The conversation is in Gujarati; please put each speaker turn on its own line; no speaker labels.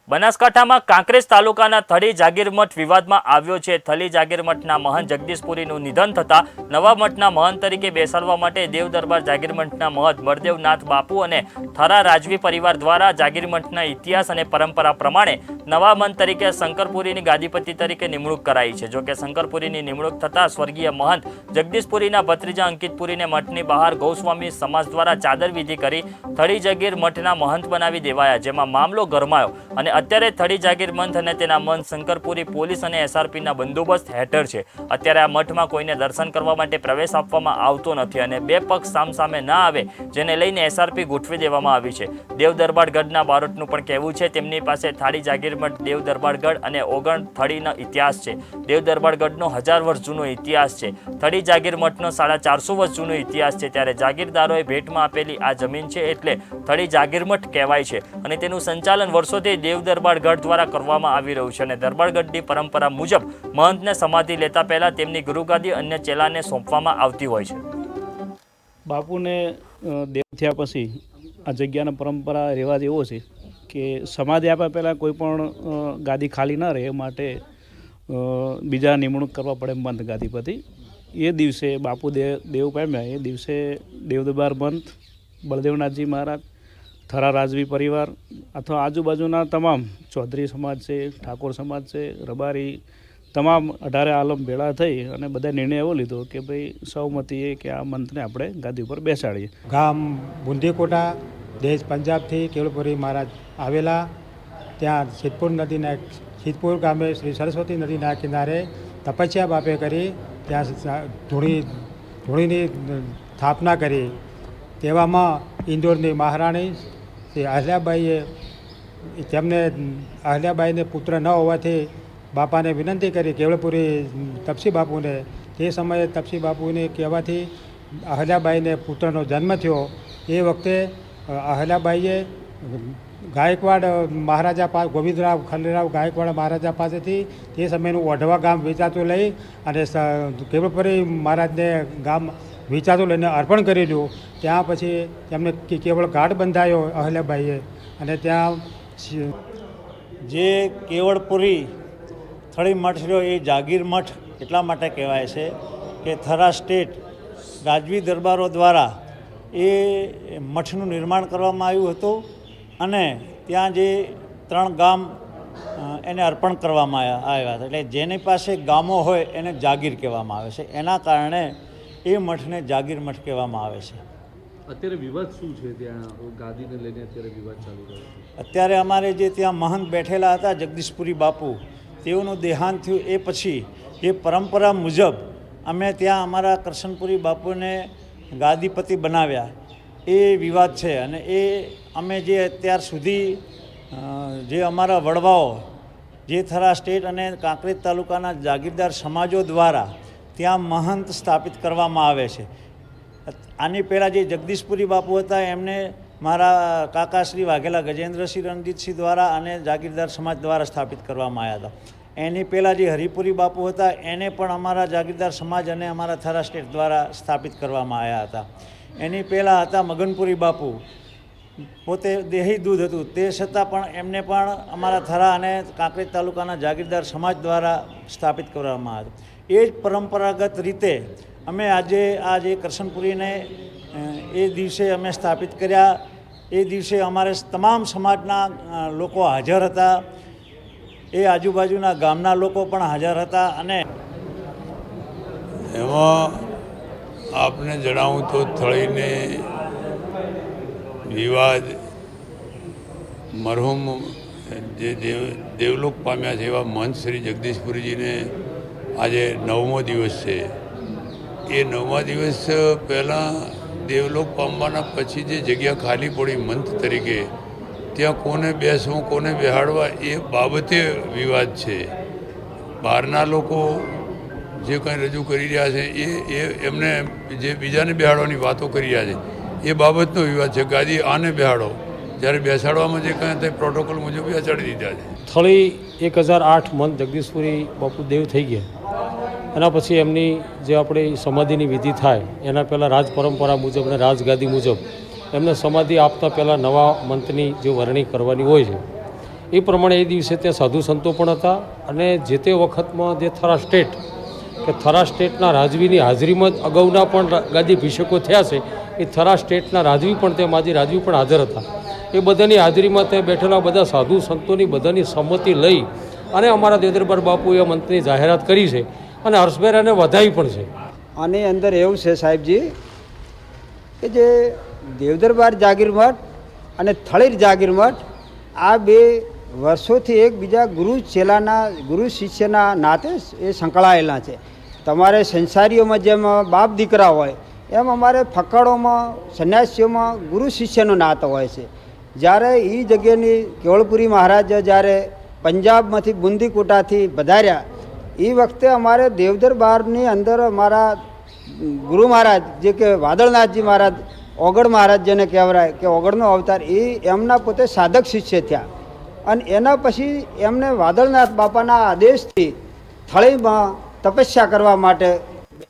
બનાસકાંઠામાં કાંકરેજ તાલુકાના થળી જાગીરમઠ વિવાદમાં આવ્યો છે। થળી જાગીરમઠના મહંત જગદીશપુરીનું નિધન થતાં નવા મઠના મહંત તરીકે બેસાડવા માટે દેવ દરબાર જાગીરમઠના મહંત બળદેવનાથ બાપુ અને થરા રાજવી પરિવાર દ્વારા જાગીરમઠના ઇતિહાસ અને પરંપરા પ્રમાણે નવા મહંત તરીકે શંકરપુરીની ગાદીપતિ તરીકે નિમણૂક કરાઈ છે। જોકે શંકરપુરીની નિમણૂક થતાં સ્વર્ગીય મહંત જગદીશપુરીના ભત્રીજા અંકિતપુરીને મઠની બહાર ગૌસ્વામી સમાજ દ્વારા ચાદર વિધિ કરી થળી જાગીરમઠના મહંત બનાવી દેવાયા, જેમાં મામલો ગરમાયો અને અત્યારે થળી જાગીરમઠ અને તેના મહંત શંકરપુરી પોલીસ અને એસઆરપીના બંદોબસ્ત હેઠળ છે। અત્યારે આ મઠમાં કોઈને દર્શન કરવા માટે પ્રવેશ આપવામાં આવતો નથી અને બે પક્ષ સામસામે ના આવે જેને લઈને એસઆરપી ગોઠવી દેવામાં આવી છે। દેવ દરબારગઢના બારોટનું પણ કહેવું છે તેમની પાસે થાળી જાગીરમઠ, દેવ દરબારગઢ અને ઓગણ થળીનો ઇતિહાસ છે। દેવ દરબારગઢનો 1000 વર્ષ જૂનો ઇતિહાસ છે, થળી જાગીરમઠનો 450 વર્ષ જૂનો ઇતિહાસ છે। ત્યારે જાગીરદારોએ ભેટમાં આપેલી આ જમીન છે એટલે થળી જાગીરમઠ કહેવાય છે અને તેનું સંચાલન વર્ષોથી દેવ દરબારગઢ દ્વારા કરવામાં આવી રહ્યું છે અને દરબારગઢની પરંપરા મુજબ મહંતને સમાધિ લેતા પહેલા તેમની ગુરુગાદી અન્ય ચેલાને સોંપવામાં આવતી હોય છે।
બાપુને દેવ થયા પછી આ જગ્યાનો પરંપરા રિવાજ એવો છે કે સમાધિ આપ્યા પહેલાં કોઈ પણ ગાદી ખાલી ન રહે એ માટે બીજા નિમણૂક કરવા પડે મહંત ગાદીપતિ। એ દિવસે બાપુ દેવ પામ્યા એ દિવસે દેવ દરબાર મહંત બળદેવનાથજી મહારાજ, થરા રાજવી પરિવાર અથવા આજુબાજુના તમામ ચૌધરી સમાજ છે, ઠાકોર સમાજ છે, રબારી, તમામ 18 આલમ ભેળા થઈ અને બધા નિર્ણય એવો લીધો કે ભાઈ સહમતીએ કે આ મંથને આપણે ગાદી ઉપર બેસાડીએ।
ગામ બુંદીકોટા, દેશ પંજાબથી કેવલપુરી મહારાજ આવેલા, ત્યાં સિદ્ધપુર ગામે શ્રી સરસ્વતી નદીના કિનારે તપસ્યા બાપે કરી ત્યાં ધૂણીની સ્થાપના કરી। તેવામાં ઇન્દોરની મહારાણી શ્રી અહલ્યાબાઈએ અહલ્યાબાઈને પુત્ર ન હોવાથી બાપાને વિનંતી કરી કેવલપુરી તપસી બાપુને। તે સમયે તપસી બાપુને કહેવાથી અહલ્યાબાઈને પુત્રનો જન્મ થયો। એ વખતે અહલ્યાબાઈએ ગાયકવાડ મહારાજા ગોવિંદરાવ ખંડેરાવ ગાયકવાડ મહારાજા પાસેથી તે સમયનું ઓઢવા ગામ વેચાતું લઈ અને કેવલપુરી મહારાજને ગામ વેચાતું લઈને અર્પણ કરેલું। ત્યાં પછી તેમને કેવળ ઘાટ બંધાયો અહલ્યાબાઈએ અને ત્યાં
જે કેવળપુરી થળી મઠ રહ્યો એ જાગીર મઠ એટલા માટે કહેવાય છે કે થરા સ્ટેટ રાજવી દરબારો દ્વારા એ મઠનું નિર્માણ કરવામાં આવ્યું હતું અને ત્યાં જે 3 ગામ એને અર્પણ કરવામાં આવ્યા હતા। એટલે જેની પાસે ગામો હોય એને જાગીર કહેવામાં આવે છે, એના કારણે એ મઠને જાગીર મઠ કહેવામાં આવે છે।
અત્યારે વિવાદ શું છે ત્યાં ગાદીને લઈને અત્યારે વિવાદ ચાલુ રહ્યો છે?
અત્યારે અમારે જે ત્યાં મહંત બેઠેલા હતા જગદીશપુરી બાપુ, તેઓનું દેહાંત થયું એ પછી એ પરંપરા મુજબ અમે ત્યાં અમારા કરશનપુરી બાપુને ગાદીપતિ બનાવ્યા, એ વિવાદ છે। અને એ અમે જે અત્યાર સુધી જે અમારા વડવાઓ જે થરા સ્ટેટ અને કાંકરેજ તાલુકાના જાગીરદાર સમાજો દ્વારા ત્યાં મહંત સ્થાપિત કરવામાં આવે છે। આની પહેલાં જે જગદીશપુરી બાપુ હતા એમને મારા કાકા શ્રી વાઘેલા ગજેન્દ્રસિંહ રણજીતસિંહ દ્વારા અને જાગીરદાર સમાજ દ્વારા સ્થાપિત કરવામાં આવ્યા હતા। એની પહેલાં જે હરિપુરી બાપુ હતા એને પણ અમારા જાગીરદાર સમાજ અને અમારા થરા સ્ટેટ દ્વારા સ્થાપિત કરવામાં આવ્યા હતા। એની પહેલાં હતા મગનપુરી બાપુ, પોતે દેહી દૂધ હતું તે છતાં પણ એમને પણ અમારા થરા અને કાંકરેજ તાલુકાના જાગીરદાર સમાજ દ્વારા સ્થાપિત કરવામાં આવ્યા હતા। એ જ પરંપરાગત રીતે અમે આજે આ જે કરશનપુરીને એ દિવસે અમે સ્થાપિત કર્યા। એ દિવસે અમારે તમામ સમાજના લોકો હાજર હતા, એ આજુબાજુના ગામના લોકો પણ હાજર હતા। અને
એમાં આપને જણાવું તો થળીને વિવાદ મરહુમ જે દેવલોક પામ્યા છે એવા મહંત શ્રી જગદીશપુરીજીને આજે 9મો દિવસ છે। એ 9મા દિવસ પહેલાં દેવલોક પામવાના પછી જે જગ્યા ખાલી પડી મંથ તરીકે, ત્યાં કોને બેસવું કોને બેહાડવા એ બાબતે વિવાદ છે। બહારના લોકો જે કંઈ રજૂ કરી રહ્યા છે એ એમને જે બીજાને બેહાડવાની વાતો કરી રહ્યા છે એ બાબતનો વિવાદ છે। ગાદી આને બેહાડો, જ્યારે બેસાડવામાં જે કંઈ તે પ્રોટોકોલ મુજબ બેસાડી દીધા છે।
થળી 1008 મહંત જગદીશપુરી બાપુ દેવ થઈ ગયા, એના પછી એમની જે આપણે સમાધિની વિધિ થાય એના પહેલાં રાજ પરંપરા મુજબ અને રાજગાદી મુજબ એમને સમાધિ આપતા પહેલાં નવા મંથની જે વરણી કરવાની હોય છે એ પ્રમાણે એ દિવસે ત્યાં સાધુ સંતો પણ હતા અને જે તે વખતમાં જે થરા સ્ટેટ કે થરા સ્ટેટના રાજવીની હાજરીમાં જ અગાઉના પણ ગાદીભિષેકો થયા છે. એ થરા સ્ટેટના રાજવી પણ ત્યાં માજી રાજવી પણ હાજર હતા. એ બધાની હાજરીમાં ત્યાં બેઠેલા બધા સાધુ સંતોની બધાની સંમતિ લઈ અને અમારા દેવદરબાર બાપુએ મંત્રની જાહેરાત કરી છે અને હર્ષભેરાને વધાવી પણ છે.
આની અંદર એવું છે સાહેબજી કે જે દેવદરબાર જાગીર મઠ અને થળીર જાગીર મઠ આ બે વર્ષોથી એકબીજા ગુરુ શિષ્યના નાતે એ સંકળાયેલા છે. તમારે સંસારીઓમાં જેમ બાપ દીકરા હોય એમ અમારે ફકડોમાં સંન્યાસીઓમાં ગુરુ શિષ્યનો નાતો હોય છે. જ્યારે એ જગ્યાની કેવળપુરી મહારાજ જ્યારે પંજાબમાંથી બુંદીકોટાથી પધાર્યા એ વખતે અમારે દેવદરબારની અંદર અમારા ગુરુ મહારાજ જે કે વાદળનાથજી મહારાજ ઓગળ મહારાજ જેને કહેવાય કે ઓગળનો અવતાર એ એમના પોતે સાધક શિષ્ય થયા અને એના પછી એમને વાદળનાથ બાપાના આદેશથી થળીમાં તપસ્યા કરવા માટે